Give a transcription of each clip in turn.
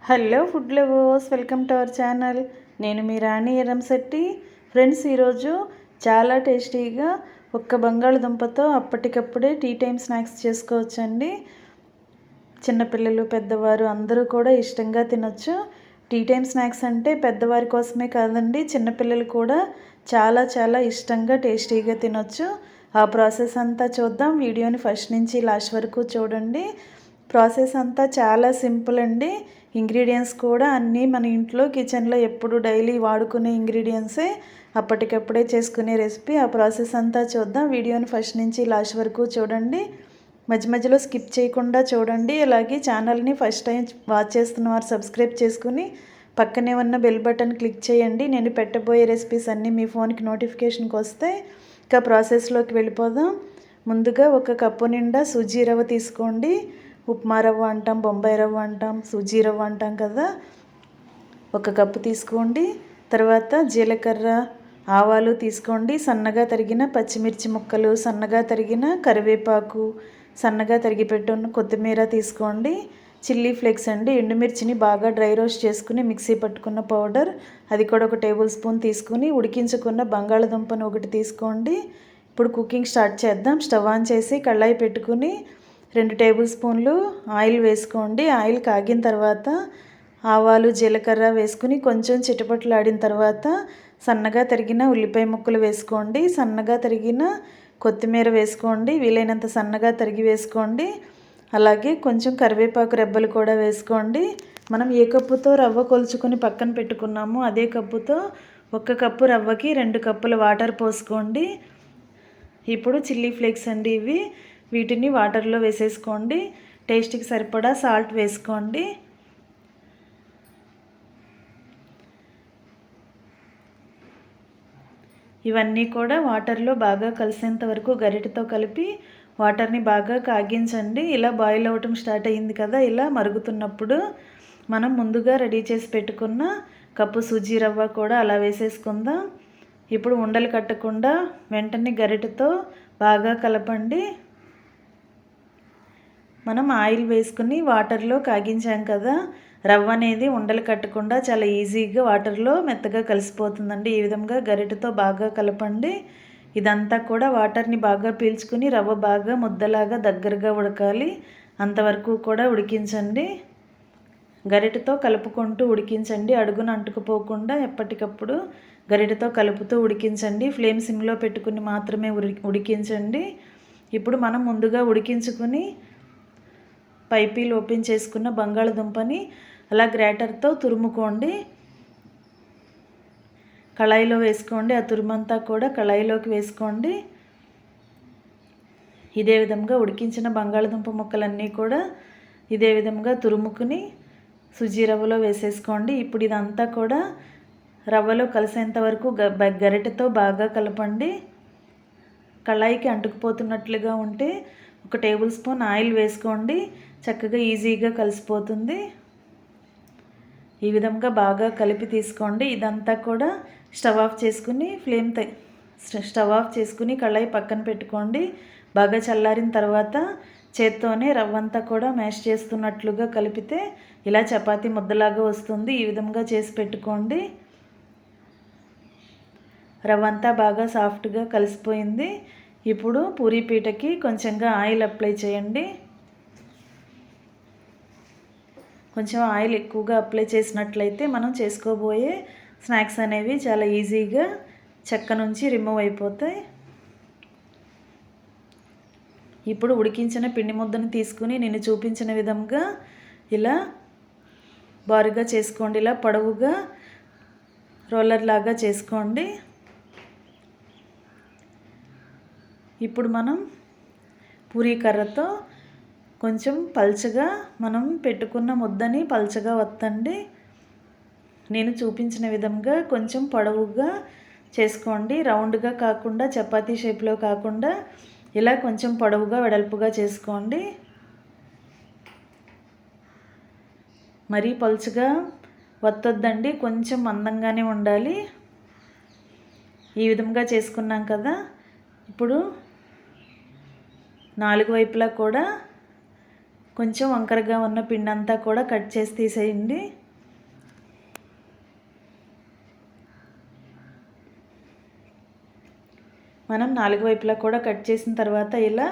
Hello food lovers, welcome to our channel. నేను మీ రాణి Eramsetti. Friends, ఈరోజు చాలా టేస్టీగా ఒక్క బంగాళదుంపతో అప్పటికప్పుడే టీ టైం స్నాక్స్ చేసుకోవచ్చండి. చిన్నపిల్లలు, పెద్దవారు అందరూ కూడా ఇష్టంగా తినొచ్చు. టీ టైం స్నాక్స్ అంటే పెద్దవారి కోసమే కాదండి, చిన్నపిల్లలు కూడా చాలా చాలా ఇష్టంగా టేస్టీగా తినొచ్చు. ఆ ప్రాసెస్ అంతా చూద్దాం. వీడియోని ఫస్ట్ నుంచి లాస్ట్ వరకు చూడండి. ప్రాసెస్ అంతా చాలా సింపుల్ అండి. ఇంగ్రీడియంట్స్ కూడా అన్నీ మన ఇంట్లో కిచెన్లో ఎప్పుడు డైలీ వాడుకునే ఇంగ్రీడియంట్సే, అప్పటికప్పుడే చేసుకునే రెసిపీ. ఆ ప్రాసెస్ అంతా చూద్దాం. వీడియోని ఫస్ట్ నుంచి లాస్ట్ వరకు చూడండి. మధ్య మధ్యలో స్కిప్ చేయకుండా చూడండి. అలాగే ఛానల్ని ఫస్ట్ టైం వాచ్ చేస్తున్న వారు సబ్స్క్రైబ్ చేసుకుని పక్కనే ఉన్న బెల్ బటన్ క్లిక్ చేయండి. నేను పెట్టబోయే రెసిపీస్ అన్నీ మీ ఫోన్కి నోటిఫికేషన్కి వస్తాయి. ఇక ప్రాసెస్లోకి వెళ్ళిపోదాం. ముందుగా ఒక కప్పు నిండా సూజీ రవ్వ తీసుకోండి. ఉప్మా రవ్వ అంటాం, బొంబాయి రవ్వ అంటాం, సూజీ రవ్వ అంటాం కదా. ఒక కప్పు తీసుకోండి. తర్వాత జీలకర్ర, ఆవాలు తీసుకోండి. సన్నగా తరిగిన పచ్చిమిర్చి ముక్కలు, సన్నగా తరిగిన కరివేపాకు, సన్నగా తరిగి పెట్టున్న కొత్తిమీర తీసుకోండి. చిల్లీ ఫ్లేక్స్ అండి, ఎండుమిర్చిని బాగా డ్రై రోస్ట్ చేసుకుని మిక్సీ పట్టుకున్న పౌడర్, అది కూడా ఒక టేబుల్ స్పూన్ తీసుకుని ఉడికించుకున్న బంగాళదుంపను ఒకటి తీసుకోండి. ఇప్పుడు కుకింగ్ స్టార్ట్ చేద్దాం. స్టవ్ ఆన్ చేసి కళాయి పెట్టుకుని 2 టేబుల్ స్పూన్లు ఆయిల్ వేసుకోండి. ఆయిల్ కాగిన తర్వాత ఆవాలు, జీలకర్ర వేసుకుని కొంచెం చిటపటలాడిన తర్వాత సన్నగా తరిగిన ఉల్లిపాయ ముక్కలు వేసుకోండి. సన్నగా తరిగిన కొత్తిమీర వేసుకోండి. వీలైనంత సన్నగా తరిగి వేసుకోండి. అలాగే కొంచెం కరివేపాకు రెబ్బలు కూడా వేసుకోండి. మనం ఏ కప్పుతో రవ్వ కొలుచుకొని పక్కన పెట్టుకున్నామో అదే కప్పుతో 1 కప్పు రవ్వకి 2 కప్పుల వాటర్ పోసుకోండి. ఇప్పుడు చిల్లీ ఫ్లేక్స్ అండి ఇవి, వీటిని వాటర్లో వేసేసుకోండి. టేస్ట్కి సరిపడా సాల్ట్ వేసుకోండి. ఇవన్నీ కూడా వాటర్లో బాగా కలిసేంత వరకు గరిటెతో కలిపి వాటర్ని బాగా కాగించండి. ఇలా బాయిల్ అవ్వటం స్టార్ట్ అయ్యింది కదా, ఇలా మరుగుతున్నప్పుడు మనం ముందుగా రెడీ చేసి పెట్టుకున్న కప్పు సూజీ రవ్వ కూడా అలా వేసేసుకుందాం. ఇప్పుడు ఉండలు కట్టకుండా వెంటనే గరిటెతో బాగా కలపండి. మనం ఆయిల్ వేసుకుని వాటర్లో కాగించాం కదా, రవ్వ అనేది ఉండలు కట్టకుండా చాలా ఈజీగా వాటర్లో మెత్తగా కలిసిపోతుందండి. ఈ విధంగా గరిటెతో బాగా కలపండి. ఇదంతా కూడా వాటర్ని బాగా పీల్చుకుని రవ్వ బాగా ముద్దలాగా దగ్గరగా ఉడకాలి. అంతవరకు కూడా ఉడికించండి. గరిటెతో కలుపుకుంటూ ఉడికించండి. అడుగున అంటుకుపోకుండా ఎప్పటికప్పుడు గరిటెతో కలుపుతూ ఉడికించండి. ఫ్లేమ్ సిమ్లో పెట్టుకుని మాత్రమే ఉడికించండి. ఇప్పుడు మనం ముందుగా ఉడికించుకుని పైపీలు ఓపెన్ చేసుకున్న బంగాళదుంపని అలా గ్రేటర్తో తురుముకోండి. కళాయిలో వేసుకోండి. ఆ తురుమంతా కూడా కళాయిలోకి వేసుకోండి. ఇదే విధంగా ఉడికించిన బంగాళదుంప ముక్కలన్నీ కూడా ఇదే విధంగా తురుముకుని సుజీ రవ్వలో వేసేసుకోండి. ఇప్పుడు ఇదంతా కూడా రవ్వలో కలిసేంత వరకు గరిటెతో బాగా కలపండి. కళాయికి అంటుకుపోతున్నట్లుగా ఉంటే 1 టేబుల్ స్పూన్ ఆయిల్ వేసుకోండి. చక్కగా ఈజీగా కలిసిపోతుంది. ఈ విధంగా బాగా కలిపి తీసుకోండి. ఇదంతా కూడా స్టవ్ ఆఫ్ చేసుకుని స్టవ్ ఆఫ్ చేసుకుని కళాయి పక్కన పెట్టుకోండి. బాగా చల్లారిన తర్వాత చేత్తోనే రవ్వంతా కూడా మ్యాష్ చేస్తున్నట్లుగా కలిపితే ఇలా చపాతీ ముద్దలాగా వస్తుంది. ఈ విధంగా చేసి పెట్టుకోండి. రవ్వంతా బాగా సాఫ్ట్గా కలిసిపోయింది. ఇప్పుడు పూరీ పీటకి కొంచెంగా ఆయిల్ అప్లై చేయండి. కొంచెం ఆయిల్ ఎక్కువగా అప్లై చేసినట్లయితే మనం చేసుకోబోయే స్నాక్స్ అనేవి చాలా ఈజీగా చెక్క నుంచి రిమూవ్ అయిపోతాయి. ఇప్పుడు ఉడికించిన పిండి ముద్దను తీసుకుని నేను చూపించిన విధంగా ఇలా బారుగా చేసుకోండి. ఇలా పొడవుగా రోలర్ లాగా చేసుకోండి. ఇప్పుడు మనం పూరీ కర్రతో కొంచెం పల్చగా మనం పెట్టుకున్న ముద్దని పల్చగా వత్తండి. నేను చూపించిన విధంగా కొంచెం పొడవుగా చేసుకోండి. రౌండ్గా కాకుండా, చపాతీ షేప్లో కాకుండా ఇలా కొంచెం పొడవుగా వెడల్పుగా చేసుకోండి. మరీ పల్చగా వత్తొద్దండి, కొంచెం మందంగానే ఉండాలి. ఈ విధంగా చేసుకున్నాం కదా. ఇప్పుడు 4 వైపులా కూడా కొంచెం వంకరగా ఉన్న పిండి అంతా కూడా కట్ చేసి తీసేయండి. మనం 4 వైపులా కూడా కట్ చేసిన తర్వాత ఇలా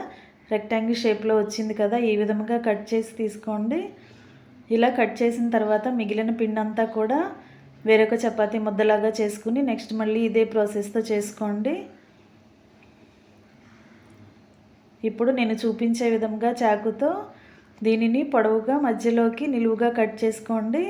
రెక్టాంగిల్ షేప్లో వచ్చింది కదా, ఈ విధంగా కట్ చేసి తీసుకోండి. ఇలా కట్ చేసిన తర్వాత మిగిలిన పిండి అంతా కూడా వేరొక చపాతీ ముద్దలాగా చేసుకుని నెక్స్ట్ మళ్ళీ ఇదే ప్రాసెస్తో చేసుకోండి. ఇప్పుడు నేను చూపించే విధంగా చాకుతో దీనిని పొడవుగా మధ్యలోకి నిలువుగా కట్ చేసుకోండి.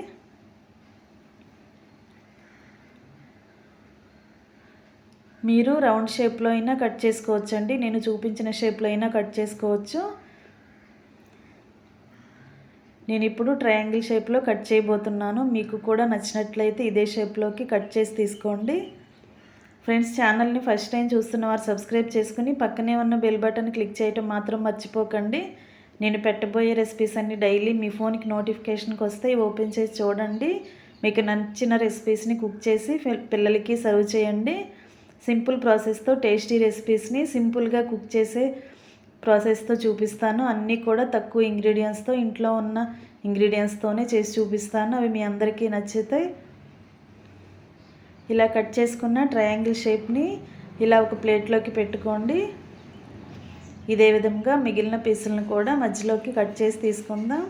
మీరు రౌండ్ షేప్లో అయినా కట్ చేసుకోవచ్చండి, నేను చూపించిన షేప్లో అయినా కట్ చేసుకోవచ్చు. నేను ఇప్పుడు ట్రయాంగిల్ షేప్లో కట్ చేయబోతున్నాను. మీకు కూడా నచ్చినట్లయితే ఇదే షేప్లోకి కట్ చేసి తీసుకోండి. ఫ్రెండ్స్, ఛానల్ని ఫస్ట్ టైం చూస్తున్న వారు సబ్స్క్రైబ్ చేసుకుని పక్కనే ఉన్న బెల్ బటన్ క్లిక్ చేయటం మాత్రం మర్చిపోకండి. నేను పెట్టబోయే రెసిపీస్ అన్ని డైలీ మీ ఫోన్కి నోటిఫికేషన్కి వస్తాయి. ఓపెన్ చేసి చూడండి. మీకు నచ్చిన రెసిపీస్ని కుక్ చేసి పిల్లలకి సర్వ్ చేయండి. సింపుల్ ప్రాసెస్తో టేస్టీ రెసిపీస్ని సింపుల్గా కుక్ చేసే ప్రాసెస్తో చూపిస్తాను. అన్నీ కూడా తక్కువ ఇంగ్రీడియంట్స్తో, ఇంట్లో ఉన్న ఇంగ్రీడియంట్స్తోనే చేసి చూపిస్తాను. అవి మీ అందరికీ నచ్చుతాయి. ఇలా కట్ చేసుకున్న ట్రయాంగిల్ షేప్ని ఇలా ఒక ప్లేట్లోకి పెట్టుకోండి. ఇదే విధంగా మిగిలిన పీసులను కూడా మధ్యలోకి కట్ చేసి తీసుకుందాం.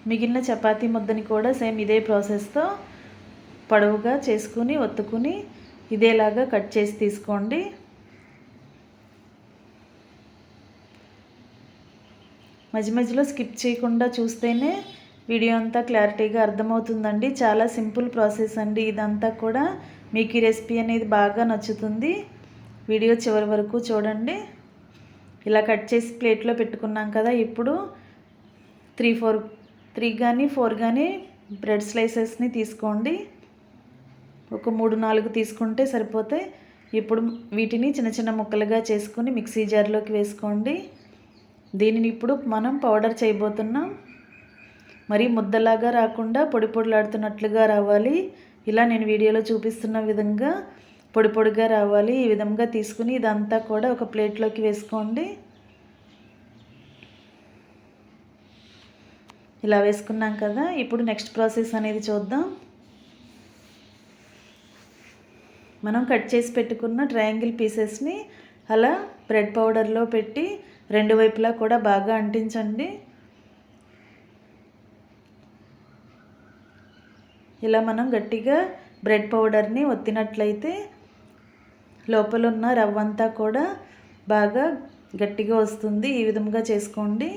మిగిలిన చపాతీ ముద్దని కూడా సేమ్ ఇదే ప్రాసెస్తో పొడవుగా చేసుకుని ఒత్తుకుని ఇదేలాగా కట్ చేసి తీసుకోండి. మధ్య మధ్యలో స్కిప్ చేయకుండా చూస్తేనే వీడియో అంతా క్లారిటీగా అర్థమవుతుందండి. చాలా సింపుల్ ప్రాసెస్ అండి ఇదంతా కూడా. మీకు ఈ రెసిపీ అనేది బాగా నచ్చుతుంది. వీడియో చివరి వరకు చూడండి. ఇలా కట్ చేసి ప్లేట్లో పెట్టుకున్నాం కదా, ఇప్పుడు 3 కానీ 4 కానీ బ్రెడ్ స్లైసెస్ని తీసుకోండి. ఒక 3-4 తీసుకుంటే సరిపోతాయి. ఇప్పుడు వీటిని చిన్న చిన్న ముక్కలుగా చేసుకుని మిక్సీ జార్లోకి వేసుకోండి. దీనిని ఇప్పుడు మనం పౌడర్ చేయబోతున్నాం. మరి ముద్దలాగా రాకుండా పొడి పొడిలాడుతున్నట్లుగా రావాలి. ఇలా నేను వీడియోలో చూపిస్తున్న విధంగా పొడి పొడిగా రావాలి. ఈ విధంగా తీసుకుని ఇదంతా కూడా ఒక ప్లేట్లోకి వేసుకోండి. ఇలా వేసుకున్నాం కదా, ఇప్పుడు నెక్స్ట్ ప్రాసెస్ అనేది చూద్దాం. మనం కట్ చేసి పెట్టుకున్న ట్రయాంగిల్ పీసెస్ని అలా బ్రెడ్ పౌడర్లో పెట్టి 2 వైపులా కూడా బాగా అంటించండి. ఇలా మనం గట్టిగా బ్రెడ్ పౌడర్ని ఒత్తినట్లయితే లోపల ఉన్న రవ్వంతా కూడా బాగా గట్టిగా వస్తుంది. ఈ విధంగా చేసుకోండి.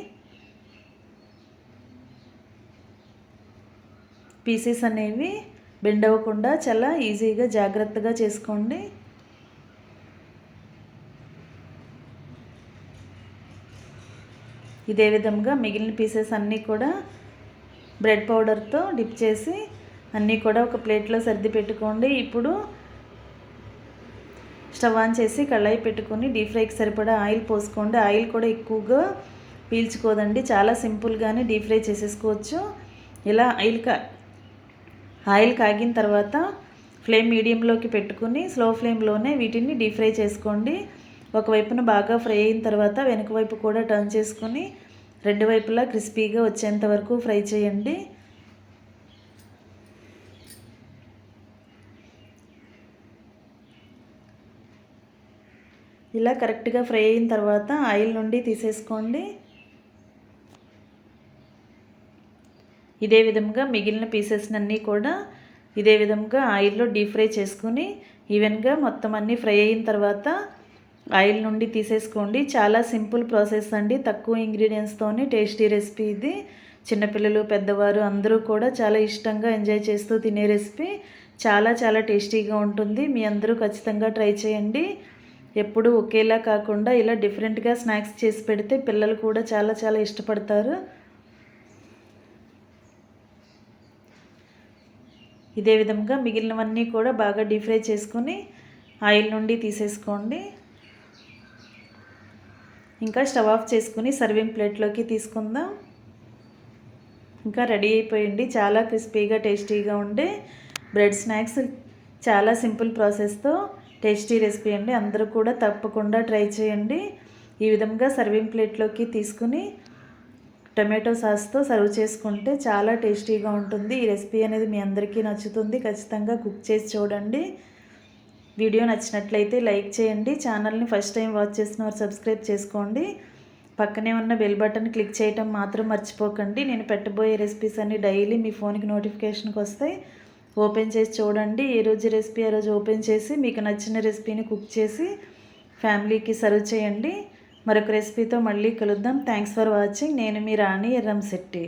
పీసెస్ అనేవి బెండ్ అవ్వకుండా చాలా ఈజీగా జాగ్రత్తగా చేసుకోండి. ఇదే విధంగా మిగిలిన పీసెస్ అన్నీ కూడా బ్రెడ్ పౌడర్తో డిప్ చేసి అన్నీ కూడా ఒక ప్లేట్లో సర్ది పెట్టుకోండి. ఇప్పుడు స్టవ్ ఆన్ చేసి కళాయి పెట్టుకొని డీప్ ఫ్రైకి సరిపడా ఆయిల్ పోసుకోండి. ఆయిల్ కూడా ఎక్కువగా పీల్చుకోదండి, చాలా సింపుల్గానే డీప్ ఫ్రై చేసేసుకోవచ్చు. ఇలా ఆయిల్ కాగిన తర్వాత ఫ్లేమ్ మీడియంలోకి పెట్టుకుని స్లో ఫ్లేమ్లోనే వీటిని డీప్ ఫ్రై చేసుకోండి. ఒకవైపున బాగా ఫ్రై అయిన తర్వాత వెనక వైపు కూడా టర్న్ చేసుకొని 2 వైపులా క్రిస్పీగా వచ్చేంత వరకు ఫ్రై చేయండి. ఇలా కరెక్ట్గా ఫ్రై అయిన తర్వాత ఆయిల్ నుండి తీసేసుకోండి. ఇదే విధంగా మిగిలిన పీసెస్ని అన్నీ కూడా ఇదే విధంగా ఆయిల్లో డీప్ ఫ్రై చేసుకుని ఈవెన్గా మొత్తం అన్నీ ఫ్రై అయిన తర్వాత ఆయిల్ నుండి తీసేసుకోండి. చాలా సింపుల్ ప్రాసెస్ అండి, తక్కువ ఇంగ్రీడియంట్స్తోనే టేస్టీ రెసిపీ ఇది. చిన్నపిల్లలు, పెద్దవారు అందరూ కూడా చాలా ఇష్టంగా ఎంజాయ్ చేస్తూ తినే రెసిపీ. చాలా చాలా టేస్టీగా ఉంటుంది. మీ అందరూ ఖచ్చితంగా ట్రై చేయండి. ఎప్పుడు ఒకేలా కాకుండా ఇలా డిఫరెంట్గా స్నాక్స్ చేసి పెడితే పిల్లలు కూడా చాలా చాలా ఇష్టపడతారు. ఇదే విధంగా మిగిలినవన్నీ కూడా బాగా డీప్ ఫ్రై చేసుకొని ఆయిల్ నుండి తీసేసుకోండి. ఇంకా స్టవ్ ఆఫ్ చేసుకుని సర్వింగ్ ప్లేట్లోకి తీసుకుందాం. ఇంకా రెడీ అయిపోయింది చాలా క్రిస్పీగా టేస్టీగా ఉండే బ్రెడ్ స్నాక్స్. చాలా సింపుల్ ప్రాసెస్తో టేస్టీ రెసిపీ అండి. అందరూ కూడా తప్పకుండా ట్రై చేయండి. ఈ విధంగా సర్వింగ్ ప్లేట్లోకి తీసుకుని టమాటో సాస్తో సర్వ్ చేసుకుంటే చాలా టేస్టీగా ఉంటుంది. ఈ రెసిపీ అనేది మీ అందరికీ నచ్చుతుంది. ఖచ్చితంగా కుక్ చేసి చూడండి. వీడియో నచ్చినట్లయితే లైక్ చేయండి. ఛానల్ని ఫస్ట్ టైం వాచ్ చేసిన వారు సబ్స్క్రైబ్ చేసుకోండి. పక్కనే ఉన్న బెల్ బటన్ క్లిక్ చేయటం మాత్రం మర్చిపోకండి. నేను పెట్టబోయే రెసిపీస్ అన్నీ డైలీ మీ ఫోన్కి నోటిఫికేషన్కి వస్తాయి. ఓపెన్ చేసి చూడండి. ఏ రోజు రెసిపీ ఆ రోజు ఓపెన్ చేసి మీకు నచ్చిన రెసిపీని కుక్ చేసి ఫ్యామిలీకి సర్వ్ చేయండి. మరొక రెసిపీతో మళ్ళీ కలుద్దాం. Thanks for watching. నేను మీ రాణి ఎర్రంశెట్టి.